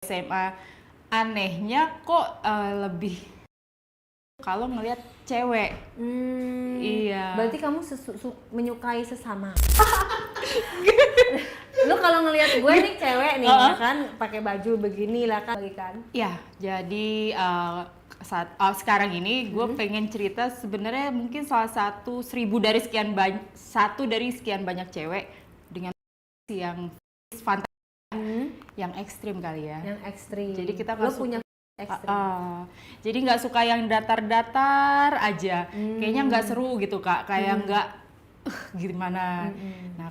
SMA anehnya kok lebih kalau ngelihat cewek. Iya. Berarti kamu menyukai sesama. Lu kalau ngelihat gue nih cewek nih ya kan pakai baju begini lah kan. Ya, jadi sekarang ini gue pengen cerita sebenarnya mungkin salah satu satu dari sekian banyak cewek dengan yang fantasi yang ekstrim kali ya. Yang ekstrim. Jadi kita lu punya ekstrim. Jadi nggak suka yang datar-datar aja. Kayaknya nggak seru gitu Kak. Kayak nggak gimana. Nah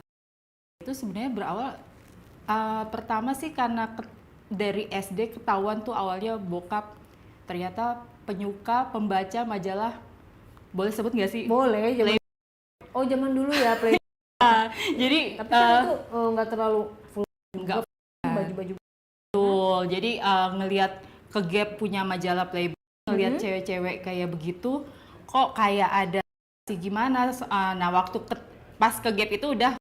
itu sebenarnya berawal pertama sih karena dari SD ketahuan tuh awalnya bokap ternyata penyuka pembaca majalah, boleh sebut nggak sih? Boleh. Oh zaman dulu ya Play. Jadi tapi kan itu nggak terlalu full, nggak baju-baju. Betul. Jadi ngelihat ke Gap punya majalah Playboy, ngelihat cewek-cewek kayak begitu, kok kayak ada sih gimana? Nah waktu pas ke Gap itu udah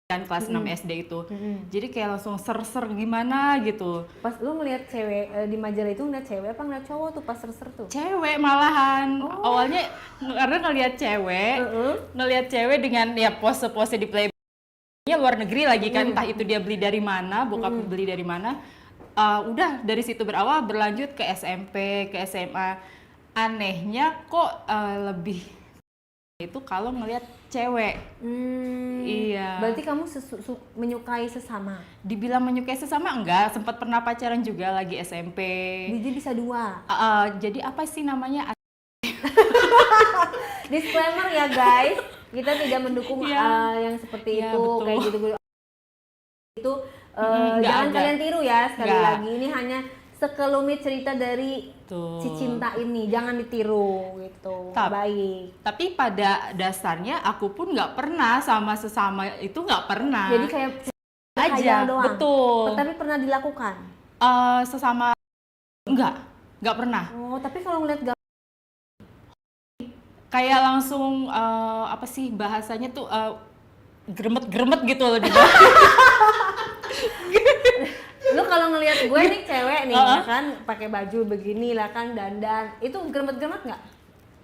kan kelas 6 SD itu. Jadi kayak langsung ser-ser gimana gitu. Pas lu ngelihat cewek di majalah itu, ngeliat cewek apa ngeliat cowok tuh pas ser-ser tuh? Cewek malahan. Awalnya karena ngelihat cewek dengan ya pose-pose di Playboy-nya luar negeri lagi kan, entah itu dia beli dari mana, bokap beli dari mana. Udah dari situ berawal berlanjut ke SMP, ke SMA. Anehnya kok lebih itu kalau ngelihat cewek. Iya. Berarti kamu menyukai sesama? Dibilang menyukai sesama enggak, sempat pernah pacaran juga lagi SMP. Jadi bisa dua. Jadi apa sih namanya? Disclaimer ya guys, kita tidak mendukung yang seperti itu, betul. kayak gitu. Itu jangan kalian tiru ya, sekali lagi ini hanya sekelumit cerita dari si cinta ini, jangan ditiru gitu. Baik. Tapi pada dasarnya aku pun nggak pernah sama sesama itu, nggak pernah. Jadi kayak aja doang. Betul. Tapi pernah dilakukan? Sesama nggak pernah. Oh, tapi kalau ngeliat kayak langsung apa sih bahasanya tuh gremet gitu loh di bawah. Lu kalau ngelihat gue nih cewek nih ya kan pakai baju begini lah kan, dandan, itu gremet-gremet nggak?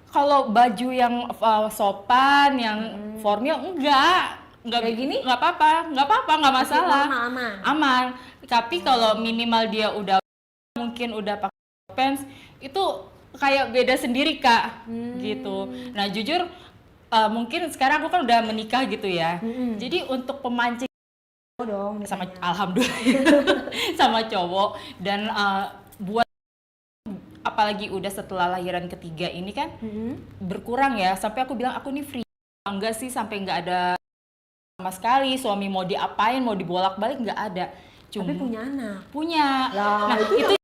Kalau baju yang sopan, yang formal enggak kayak gini? nggak apa-apa, nggak masalah. Aman. Tapi kalau minimal dia mungkin udah pakai pants, itu kayak beda sendiri Kak, gitu. Nah jujur mungkin sekarang aku kan udah menikah gitu ya. Jadi untuk pemancing dong sama alhamdulillah sama cowok dan buat apalagi udah setelah lahiran ketiga ini kan berkurang ya, sampai aku bilang aku nih free enggak sih, sampai nggak ada sama sekali suami mau diapain, mau dibolak-balik nggak ada. Tapi punya anak. Punya. Nah itu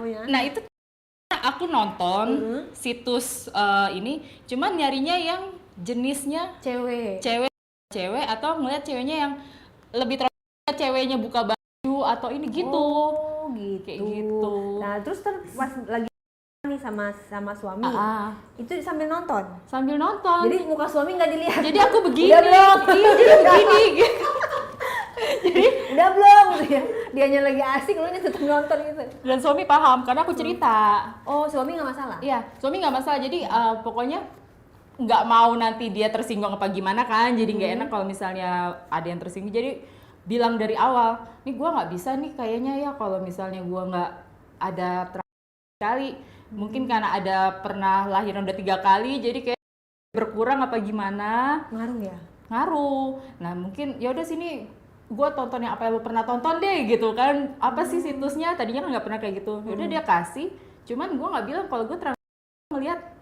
ya. Nah itu aku nonton situs ini cuman nyarinya yang jenisnya cewek atau ngeliat ceweknya yang lebih terlihat ceweknya buka baju atau ini gitu. Oh gitu. Kayak gitu. Nah terus pas lagi nih sama suami, itu sambil nonton? Sambil nonton. Jadi muka suami nggak dilihat? Jadi aku begini. Udah belum? Iya jadi begini gitu. Jadi udah belum gitu ya? Dianya lagi asik, lu tetap nonton gitu. Dan suami paham karena aku cerita. Oh suami nggak masalah? Iya suami nggak masalah, jadi pokoknya nggak mau nanti dia tersinggung apa gimana kan, jadi nggak enak kalau misalnya ada yang tersinggung. Jadi bilang dari awal, nih gue nggak bisa nih kayaknya ya kalau misalnya gue nggak ada kali, mungkin karena ada pernah lahiran udah 3 kali, jadi kayak berkurang apa gimana. Ngaruh ya? Ngaruh. Nah mungkin ya udah sini gue tonton yang apa yang lu pernah tonton deh gitu kan, apa sih situsnya, tadinya kan nggak pernah kayak gitu. Yaudah dia kasih, cuman gue nggak bilang kalau gue ngeliat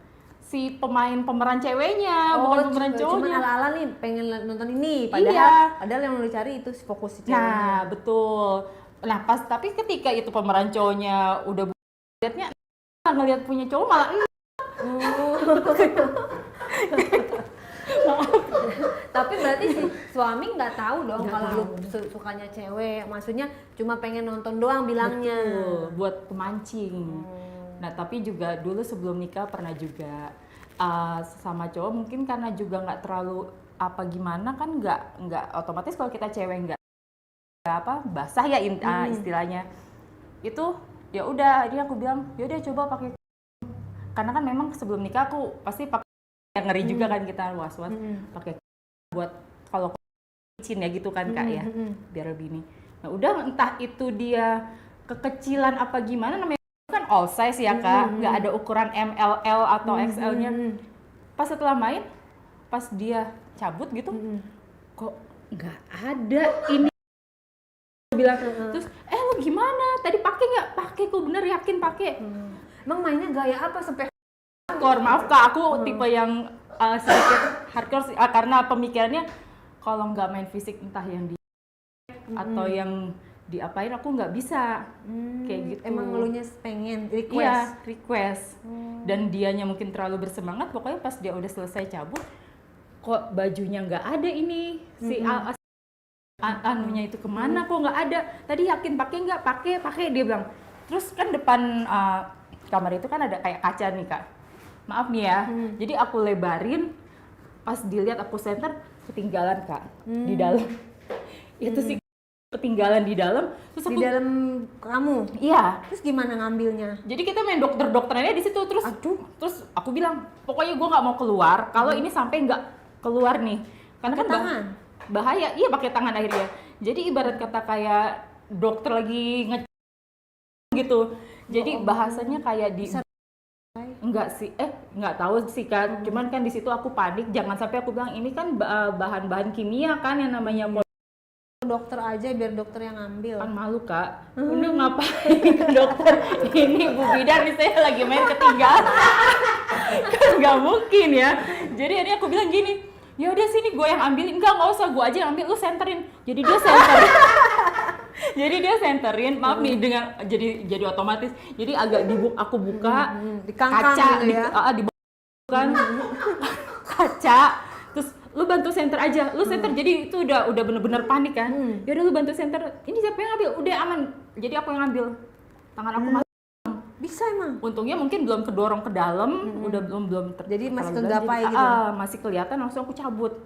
si pemeran ceweknya, bukan pemeran cowoknya. Cuma ala-ala nih pengen nonton ini, padahal yang lu cari itu fokus si ceweknya. Nah betul. Nah tapi ketika itu pemeran cowoknya udah liatnya ngeliat punya cowok malah Tapi berarti si suami nggak tahu dong kalau lu sukanya cewek, maksudnya cuma pengen nonton doang bilangnya. Betul, buat pemancing. Nah tapi juga dulu sebelum nikah pernah juga sama cowok, mungkin karena juga nggak terlalu apa gimana kan, nggak otomatis kalau kita cewek nggak basah ya istilahnya. Itu ya udah, dia aku bilang ya udah coba pakai, karena kan memang sebelum nikah aku pasti pakai, yang ngeri juga kan kita was-was pakai buat kalau licin ya gitu kan Kak ya, biar lebih ini. Nah udah, entah itu dia kekecilan apa gimana, namanya kan all size ya Kak, nggak ada ukuran MLL atau XL-nya. Pas setelah main, pas dia cabut gitu, kok nggak ada ini. Bilang terus, lu gimana? Tadi pakai nggak? Pakai, kok bener yakin pakai. Emang mainnya gaya apa sampai hardcore? Maaf Kak, aku tipe yang sedikit hardcore karena pemikirannya kalau nggak main fisik, entah yang di atau yang diapain, aku nggak bisa kayak gitu. Emang ngeluhnya pengen request? Iya, request. Dan dianya mungkin terlalu bersemangat, pokoknya pas dia udah selesai cabut, kok bajunya nggak ada ini, si anunya itu kemana, kok nggak ada, tadi yakin pakai nggak, pakai dia bilang. Terus kan depan kamar itu kan ada kayak kaca nih Kak, maaf nih ya, jadi aku lebarin, pas dilihat aku center, ketinggalan Kak di dalam. Itu sih ketinggalan di dalam. Terus aku, di dalam kamu? Iya. Terus gimana ngambilnya? Jadi kita main dokter-dokterannya di situ. Terus terus aku bilang pokoknya gue nggak mau keluar kalau ini sampai nggak keluar nih, karena kan tangan bahaya. Iya, pakai tangan akhirnya. Jadi ibarat kata kayak dokter lagi gitu. Jadi bahasanya kayak di enggak sih, nggak tahu sih Kak. Cuman kan di situ aku panik, jangan sampai aku bilang ini kan bahan-bahan kimia kan yang namanya dokter aja, biar dokter yang ambil. Kan malu Kak, udah ngapain ke dokter, ini Bu Bidan nih saya lagi main ketinggalan. Kan nggak mungkin ya. Jadi ini aku bilang gini, ya udah sini gue yang ambilin. Nggak usah, gue aja yang ambil, lu senterin. Jadi dia senterin. Maaf nih, dengan jadi otomatis. Jadi agak aku buka kaca gitu ya? dibuka kaca. Terus lu bantu center aja, lu center. Jadi itu udah bener-bener panik kan. Ya udah lu bantu center. Ini siapa yang ambil? Udah aman. Jadi aku yang ambil. Tangan aku bisa emang. Untungnya mungkin belum kedorong ke dalam, udah belum jadi masih kegapai gitu. Masih kelihatan, langsung aku cabut.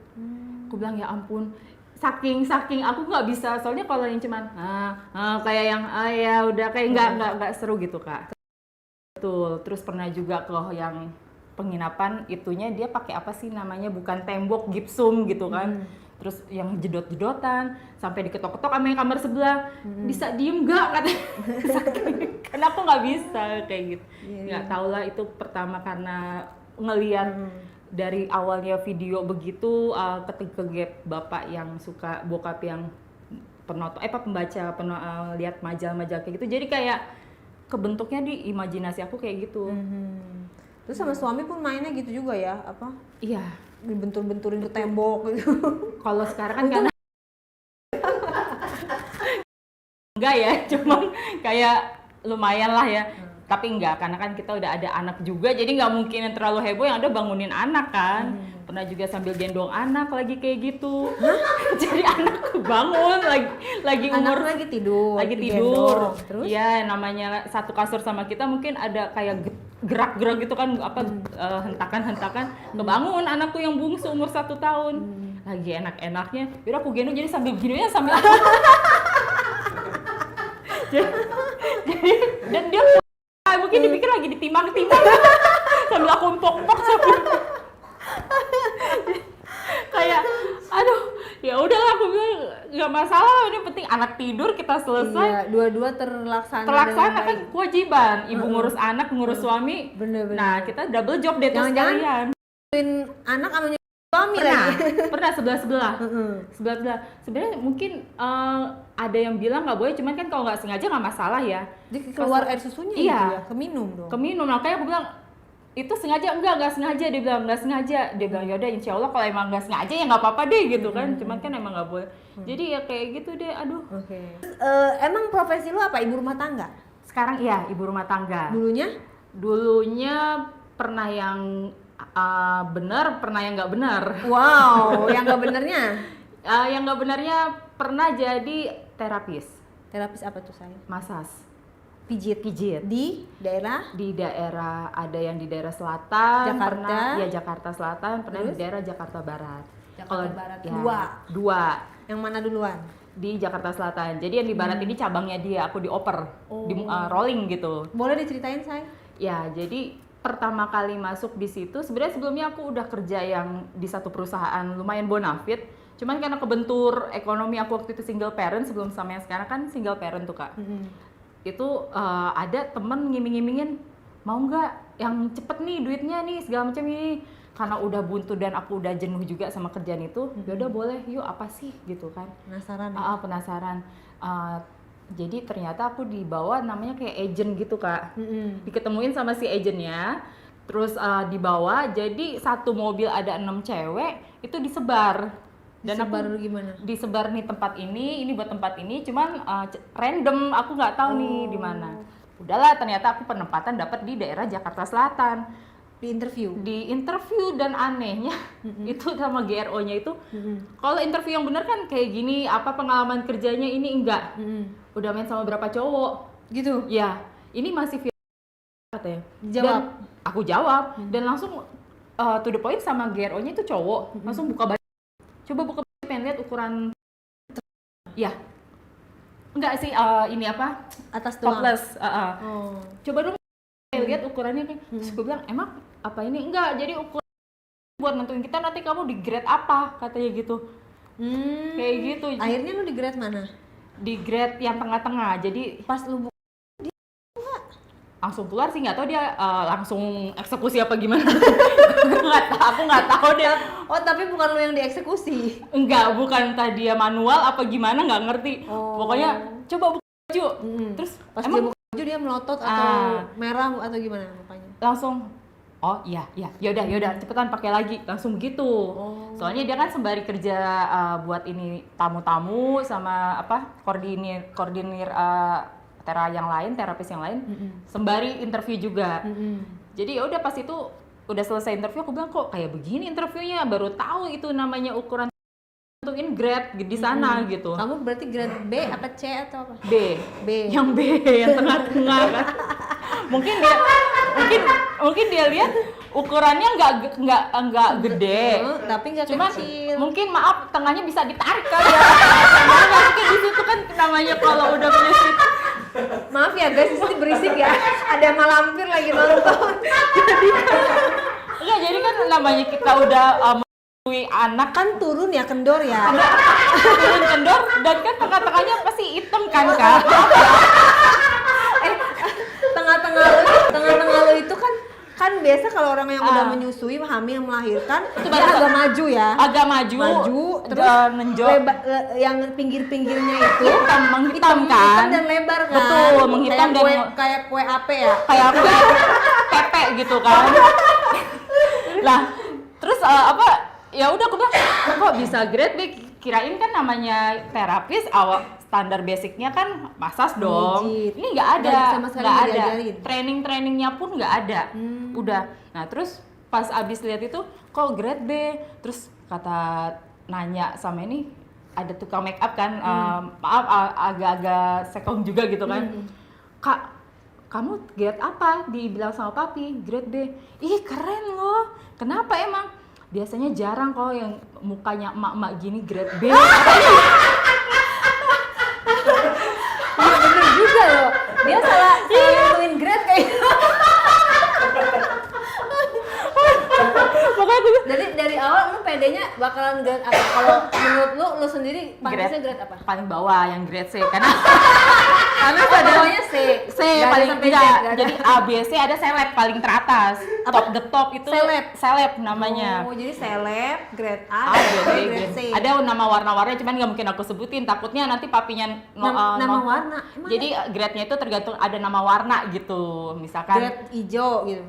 Aku bilang ya ampun. Saking aku nggak bisa, soalnya kalau yang cuman kayak yang ya udah kayak nggak seru gitu Kak. Betul. Terus pernah juga kalau yang penginapan itunya dia pakai apa sih namanya, bukan tembok, gipsum gitu kan. Terus yang jedot-jedotan sampai diketok-ketok sama yang kamar sebelah. Bisa diem nggak katanya. Karena aku nggak bisa kayak gitu. Nggak tahu lah, itu pertama karena ngelihat dari awalnya video begitu, ketika bapak yang suka, bokap yang pembaca lihat majalah-majalah kayak gitu, jadi kayak kebentuknya di imajinasi aku kayak gitu. Terus sama suami pun mainnya gitu juga ya, apa? Iya, dibentur-benturin ke tembok gitu. Kalau sekarang kan karena enggak ya, cuma kayak lumayan lah ya. Tapi enggak, karena kan kita udah ada anak juga, jadi nggak mungkin yang terlalu heboh, yang ada bangunin anak kan. Pernah juga sambil gendong anak lagi kayak gitu. Jadi anak bangun lagi umur anak lagi tidur. Terus? Iya, namanya satu kasur sama kita, mungkin ada kayak gerak-gerak gitu kan, hentakan-hentakan. Kebangun anakku yang bungsu umur 1 tahun. Lagi enak-enaknya. Yaudah aku gendong, jadi sambil gini ya, sambil jadi dan dia mungkin dipikir lagi ditimbang-timbang sambil aku empok-empok kayak aduh, ya udahlah aku bilang nggak masalah, ini penting anak tidur, kita selesai. Iya, dua-dua terlaksana kan kewajiban ibu ngurus anak, ngurus suami. Bener. Nah kita double job deh tuh sekalian. Anak sama suami pernah sebelah sebenarnya mungkin ada yang bilang nggak boleh, cuman kan kalau nggak sengaja nggak masalah ya. Jadi keluar air susunya iya, gitu ya, keminum dong. Makanya aku bilang itu sengaja, nggak sengaja. Dia bilang nggak sengaja, dia bilang yaudah insya Allah kalau emang nggak sengaja ya nggak apa-apa deh gitu kan. Cuman kan emang nggak boleh. Jadi ya kayak gitu deh, aduh. Emang profesi lu apa? Ibu rumah tangga? Sekarang iya, ibu rumah tangga. Dulunya pernah yang benar, pernah yang nggak benar. Wow, yang nggak benernya? Yang nggak benarnya pernah jadi terapis. Terapis apa tuh saya? Masas. Pijit. Di daerah? Di daerah, ada yang di daerah selatan. Jakarta? Pernah, ya Jakarta Selatan. Pernah di daerah Jakarta Barat. Jakarta Barat. Ya, Dua. Dua. Yang mana duluan? di Jakarta Selatan. Jadi yang di Barat ini cabangnya dia, aku dioper, di rolling gitu. Boleh diceritain, Say? Ya, jadi pertama kali masuk di situ, sebenarnya sebelumnya aku udah kerja yang di satu perusahaan lumayan bonafit. Cuman karena kebentur ekonomi aku waktu itu single parent, sebelum sama yang sekarang kan single parent tuh Kak. Itu ada temen ngiming-ngimingin, mau nggak yang cepet nih duitnya nih segala macam ini. Karena udah buntu dan aku udah jenuh juga sama kerjaan itu, yaudah boleh, yuk apa sih gitu kan. Penasaran ya? Penasaran. Jadi ternyata aku dibawa namanya kayak agent gitu Kak. Diketemuin sama si agentnya, terus dibawa, jadi satu mobil ada 6 cewek, itu disebar. Dan disebar aku gimana? Disebar nih tempat ini buat tempat ini, cuman random, aku nggak tahu nih di mana. Udahlah, ternyata aku penempatan dapat di daerah Jakarta Selatan. Di interview dan anehnya itu sama GRO-nya itu kalau interview yang bener kan kayak gini, apa pengalaman kerjanya ini enggak, udah main sama berapa cowok gitu ya, ini masih katanya jawab. Dan aku jawab dan langsung to the point sama GRO-nya itu cowok, langsung buka baju, coba buka baju, pengen lihat ukuran ya enggak sih, ini apa atas doang, topless, coba dong lihat ukurannya kan. Terus gue bilang, emang apa ini? Enggak, jadi ukuran buat nentuin kita nanti kamu di grade apa, katanya gitu. Kayak gitu. Akhirnya lu di grade mana? Di grade yang tengah-tengah. Jadi pas lu langsung keluar sih, nggak tahu dia langsung eksekusi apa gimana. Aku nggak tahu dia. Oh, tapi bukan lu yang dieksekusi? Enggak, bukan, entah dia manual apa gimana, nggak ngerti. Pokoknya coba buka baju. Terus pas emang dia buka baju dia melotot atau merah atau gimana mukanya? Langsung, oh iya, yaudah, cepetan pakai lagi, langsung gitu. Soalnya dia kan sembari kerja buat ini tamu-tamu sama apa koordinir terapis yang lain, sembari interview juga. Jadi ya udah pas itu udah selesai interview, aku bilang kok kayak begini interviewnya, baru tahu itu namanya ukuran tentuin grade di sana gitu. Kamu berarti grade B apa C atau apa? B. Yang B, yang tengah-tengah kan. Mungkin dia lihat ukurannya nggak gede, tapi nggak kecil. Mungkin maaf tengahnya bisa ditarik kali ya. Mungkin di situ kan namanya kalau udah punya seat. Maaf ya guys, di sini berisik ya. Ada malampir lagi nonton. Jadi kan namanya kita udah anak kan turun ya, kendor ya. Turun kendor dan kan tengah-tengahnya pasti hitam kan Kak. Tengah-tengah lo itu kan biasa kalau orang yang udah menyusui, hamil, melahirkan itu dia agak maju ya. Agak maju terus menonjol. Yang pinggir-pinggirnya itu menghitam kan dan lebar kan. Betul, menghitam kayak kue ape ya. Kayak kue pepe gitu kan. Lah, terus ya udah aku bilang kok bisa grade B, kirain kan namanya terapis awal standar basicnya kan massage dong. Ini nggak ada, training-trainingnya pun nggak ada. Udah, nah terus pas abis lihat itu kok grade B, terus kata nanya sama ini ada tukang make up kan, maaf agak-agak sekong juga gitu kan. Kak, kamu grade apa? Dibilang sama papi, grade B. Ih keren loh, kenapa emang? Biasanya jarang kok yang mukanya emak-emak gini grade B. Iya bener juga loh, dia salah nentuin grade kayak Pokoknya gue jadi dari awal lu pedenya bakalan grade apa? Kalau menurut lu sendiri pantasnya grade apa? Paling bawah, yang grade C karena bawahnya C paling enggak. Jadi A, B, C ada seleb paling teratas. Top the top itu seleb namanya. Oh, jadi seleb grade A, grade C. Ada nama warna-warnanya cuman nggak mungkin aku sebutin, takutnya nanti papinya nama warna. Jadi grade-nya itu tergantung ada nama warna gitu. Misalkan grade hijau gitu.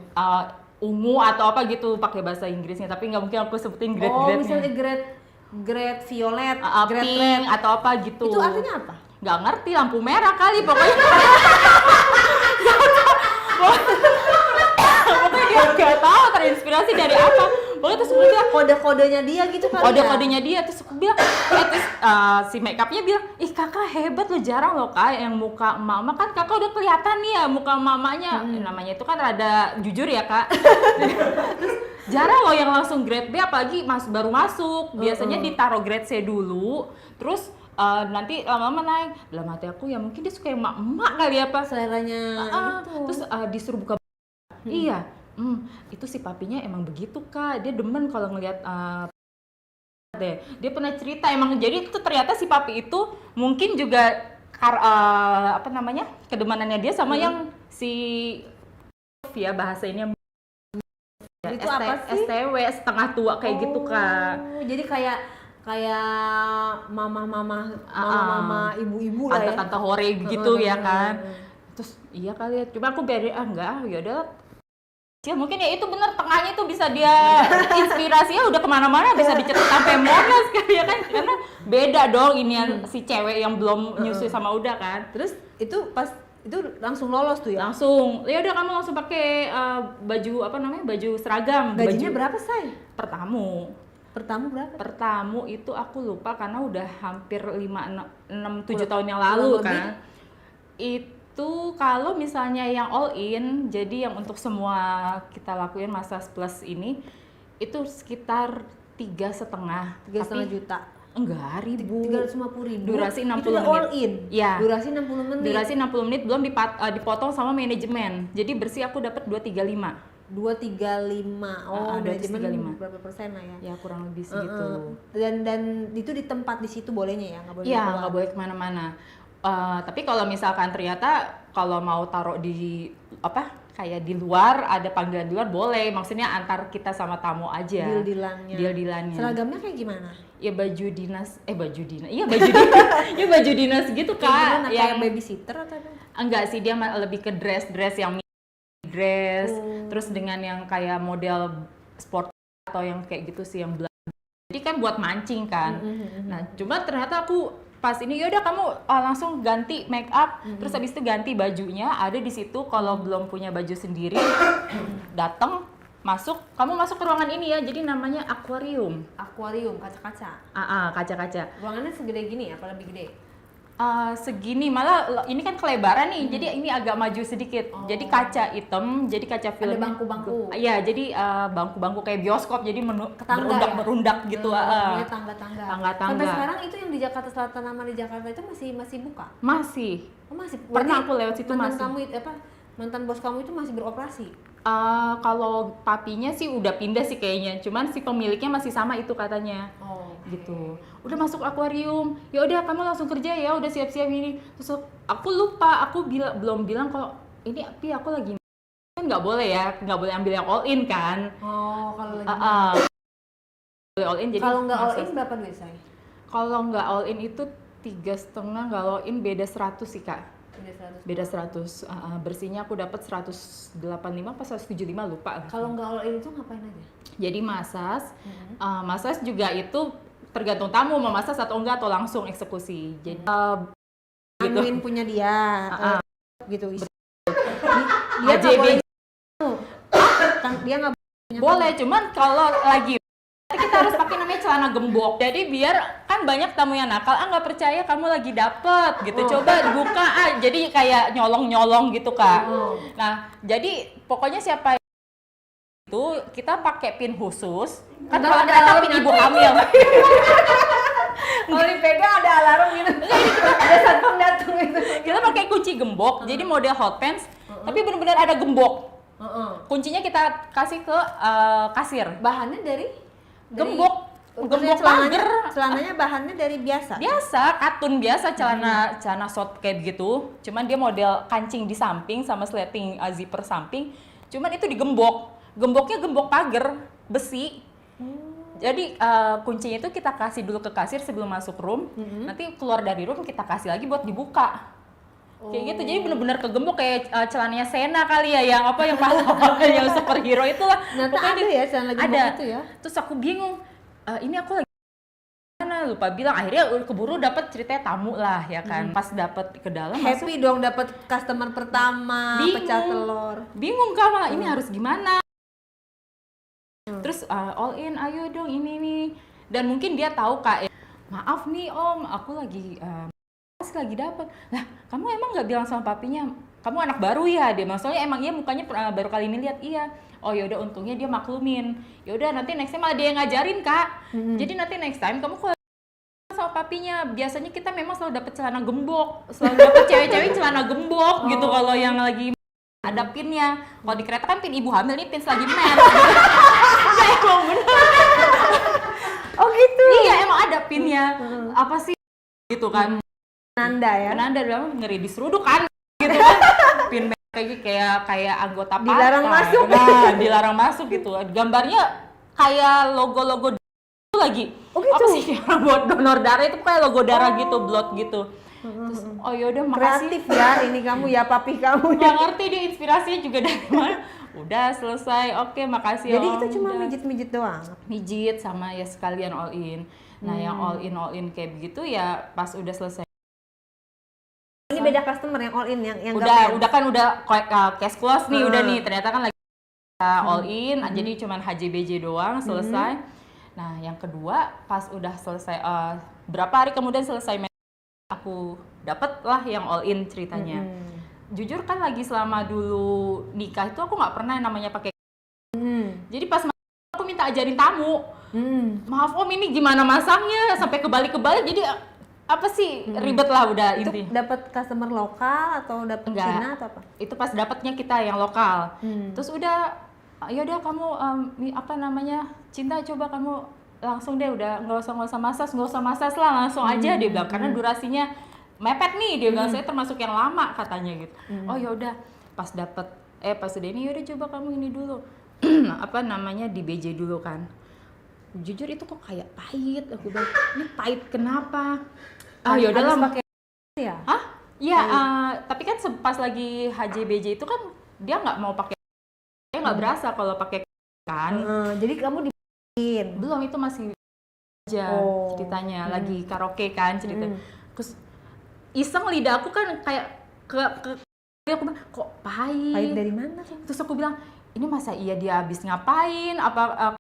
Ungu atau apa gitu pakai bahasa Inggrisnya, tapi nggak mungkin aku sebutin grade-grade-nya. Oh, misalnya grade violet, grade pink red atau apa gitu. Itu artinya apa? Nggak ngerti, lampu merah kali pokoknya. Pokoknya dia nggak tahu terinspirasi dari apa. Pokoknya terus gue bilang kode-kodenya dia gitu kali kode-kodenya dia, terus aku bilang, terus si make upnya bilang, ih kakak hebat loh, jarang loh kak yang muka mama, kan kakak udah kelihatan nih ya muka mamanya, namanya itu kan rada jujur ya kak. Terus jarang loh yang langsung grade B, apalagi baru masuk, biasanya ditaruh grade C dulu, terus nanti lama-lama naik. Dalam hati aku ya mungkin dia suka yang emak-emak kali ya Pak. Seleranya gitu. Terus disuruh buka. Iya, itu si papinya emang begitu Kak. Dia demen kalau ngelihat deh. Dia pernah cerita emang, jadi itu ternyata si papi itu mungkin juga kedemanannya dia sama yang si ya bahasa ini itu apa sih? STW setengah tua kayak gitu Kak. Jadi kayak mama ibu-ibu lah ya. Tante hore gitu ya kan. Terus iya kali ya. Cuma aku enggak, ya udah. Ya mungkin ya itu bener, tengahnya itu bisa dia inspirasinya udah kemana-mana, bisa dicetak sampai Monas kali ya kan, karena beda dong ini yang si cewek yang belum nyusui sama udah kan. Terus itu pas itu langsung lolos tuh ya? Langsung, ya udah kamu langsung pakai baju seragam. Gajinya berapa say? Pertamu berapa? Pertamu itu aku lupa karena udah hampir 7 tahun yang lalu kan. Itu kalau misalnya yang all in, jadi yang untuk semua kita lakuin Massage Plus ini itu sekitar 3,5 juta. Enggak, 350.000. Durasi 60 itu menit. All in. Ya. Durasi 60 menit. Durasi 60 menit belum dipotong sama manajemen. Jadi bersih aku dapat 235. 235. Manajemen 235. berapa persen lah ya? Ya kurang lebih segitu. Dan itu di tempat di situ bolehnya ya, nggak boleh? Iya, nggak boleh kemana-mana. Tapi kalau misalkan ternyata kalau mau taruh di kayak di luar, ada panggilan di luar boleh. Maksudnya antar kita sama tamu aja. Deal-dealannya. Seragamnya kayak gimana? Ya baju dinas. Iya baju dinas. Ya baju dinas gitu Kak. Kayak babysitter atau apa? Enggak sih, dia lebih ke dress yang dress. Terus dengan yang kayak model sport atau yang kayak gitu sih yang jadi kan buat mancing kan. Nah, cuma ternyata aku pas ini yaudah kamu langsung ganti make up, terus habis itu ganti bajunya, ada di situ. Kalau belum punya baju sendiri, datang kamu masuk ke ruangan ini ya, jadi namanya akuarium, kaca-kaca. Kaca-kaca. Ruangannya segede gini apa lebih gede? Segini, malah ini kan kelebaran nih, jadi ini agak maju sedikit. Jadi kaca hitam, jadi kaca film. Ada bangku-bangku. Iya, jadi bangku-bangku kayak bioskop, jadi berundak gitu. Tangga-tangga. Sampai sekarang itu yang di Jakarta Selatan sama di Jakarta itu masih buka? Masih. Masih. Pernah aku lewat situ masih. Mantan bos kamu itu masih beroperasi? Kalau papinya sih udah pindah sih kayaknya, cuman si pemiliknya masih sama itu katanya. Gitu. Udah masuk akuarium, ya udah kamu langsung kerja ya, udah siap-siap ini. Terus aku lupa, belum bilang kalau ini aku lagi kan nggak boleh ambil yang all in kan. Kalau lagi boleh all in. Jadi kalau nggak all in berapa duit saya? Kalau nggak all in itu 3,5, nggak all in beda 100 sih Kak. Beda 100. Bersihnya aku dapat 185 apa 175 lupa. Kalau nggak all in itu ngapain aja? Jadi massage juga itu tergantung tamu mau massage atau enggak atau langsung eksekusi. Jadi gitu. Punya dia gitu. Dia nggak boleh. Dia nggak boleh, cuman kalau lagi kita harus pakai namanya celana gembok. Jadi biar kan banyak tamu yang nakal, nggak percaya kamu lagi dapet gitu. Coba buka jadi kayak nyolong gitu Kak. Nah, jadi pokoknya siapa itu kita pakai pin khusus. Kan kalau ada pin ibu hamil. Kalau dipegang ada alarm gitu. Ada satpam datang gitu. Kita pakai kunci gembok. Jadi model hot pants, tapi benar-benar ada gembok. Kuncinya kita kasih ke kasir. Bahannya dari gembok pagar. Celananya bahannya dari biasa. Katun biasa, celana short kayak gitu. Cuman dia model kancing di samping sama sleting zipper samping. Cuman itu digembok. Gemboknya gembok pagar besi. Jadi kuncinya itu kita kasih dulu ke kasir sebelum masuk room. Nanti keluar dari room kita kasih lagi buat dibuka. Kayak gitu. Jadi benar-benar kegembok kayak celananya Sena kali ya, yang yang superhero itulah. Pokoknya ada ya celana gembok itu ya. Terus aku bingung. Ini aku lagi mana, lupa bilang. Akhirnya keburu dapat ceritanya tamu lah ya kan. Pas dapat ke dalam happy dong, dapat customer pertama, pecah telur. Bingung Kak, malah ini harus gimana. Terus all in, ayo dong ini nih. Dan mungkin dia tahu Kak, maaf nih Om, aku lagi dapat. Lah, kamu emang nggak bilang sama papinya? Kamu anak baru ya? Dia maksudnya emang iya mukanya baru kali ini lihat. Iya. Oh yaudah, untungnya dia maklumin. Yaudah nanti next time malah dia yang ngajarin Kak. Jadi nanti next time kamu kalau sama papi rapinya. Biasanya kita memang selalu dapat celana gembok, selalu dapat cewek-cewek celana gembok gitu kalau yang lagi ada pinnya. Kalau di kereta kan pin ibu hamil, nih pin lagi men. Saya emang bener. Oh gitu? Iya emang ada pinnya. Apa sih gitu kan? Penanda ya? Penanda bilang ngeri diseruduk kan gitu kan. Pin kayak anggota partai. Dilarang masuk. Nah, dilarang masuk gitu. Gambarnya kayak logo-logo lagi. Oh gitu? Apa sih buat donor darah itu kayak logo darah gitu, blood gitu. Terus oh yaudah makasih. Kreatif ya ini kamu ya, papi kamu. Nggak ngerti dia inspirasinya juga dari mana. Udah selesai, oke makasih. Jadi itu cuma mijit-mijit doang? Mijit sama ya sekalian all in. Nah yang all in kayak begitu ya pas udah selesai. Ini beda customer yang all in, yang udah cash close nih, udah nih ternyata kan lagi all in, jadi cuman HJBJ doang selesai. Nah yang kedua pas udah selesai berapa hari kemudian selesai aku dapet lah yang all in ceritanya. Jujur kan lagi selama dulu nikah itu aku nggak pernah yang namanya pakai. Jadi pas aku minta ajarin tamu, maaf om ini gimana masangnya sampai kebalik-kebalik, jadi apa sih ribet lah udah inti. Dapat customer lokal atau dapat Cina atau apa? Itu pas dapatnya kita yang lokal. Terus udah ya udah kamu apa namanya Cinta, coba kamu langsung deh, udah nggak usah masas lah, langsung aja dia bilang karena durasinya mepet nih, dia bilang saya termasuk yang lama katanya gitu. Oh ya udah pas udah ini yaudah coba kamu ini dulu apa namanya di BJ dulu kan. Jujur itu kok kayak pahit, aku bilang ini pahit kenapa? Ya udahlah pakai ya. Hah? Iya, tapi kan pas lagi HJBJ itu kan dia nggak mau pakai, dia nggak berasa kalau pakai kan. Jadi kamu dibikin? Belum, itu masih aja ceritanya, lagi karaoke kan cerita. Terus iseng lidah aku kan kayak aku bilang kok pahit. Pahit dari mana? Terus aku bilang ini masa iya dia habis ngapain? Apa